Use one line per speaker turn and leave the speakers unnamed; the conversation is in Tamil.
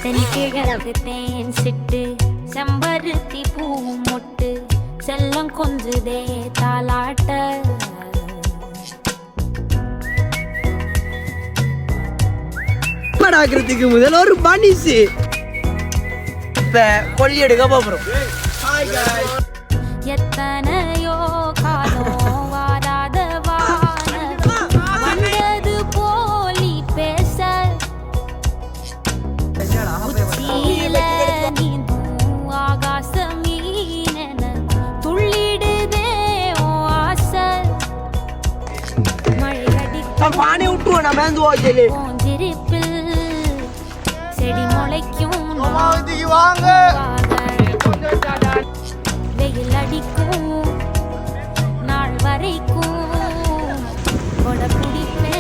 தென்கிழக்கு தேன் சிட்டு செம்பருத்தி பூ மொட்டு செல்லம் கொஞ்சுதே தாலாட்ட
ஆகிறதுக்கு முதல் ஒரு பனிசு இப்ப கொல்லி எடுக்க போறோம்.
எத்தனையோ காலம் வாராத வந்தது போலி பேச உச்சியில நீந்தும் ஆகாச மீனென துள்ளிடுதே ஓ ஆசை மழை அடிக்கும்
பானை விட்டுவோம் நம்ம வந்து
பூஞ்சிரிப்பில் செடி முளைக்கும் வெயில் அடிக்கும் நாள் வரைக்கும் கொடை பிடிப்பேன்.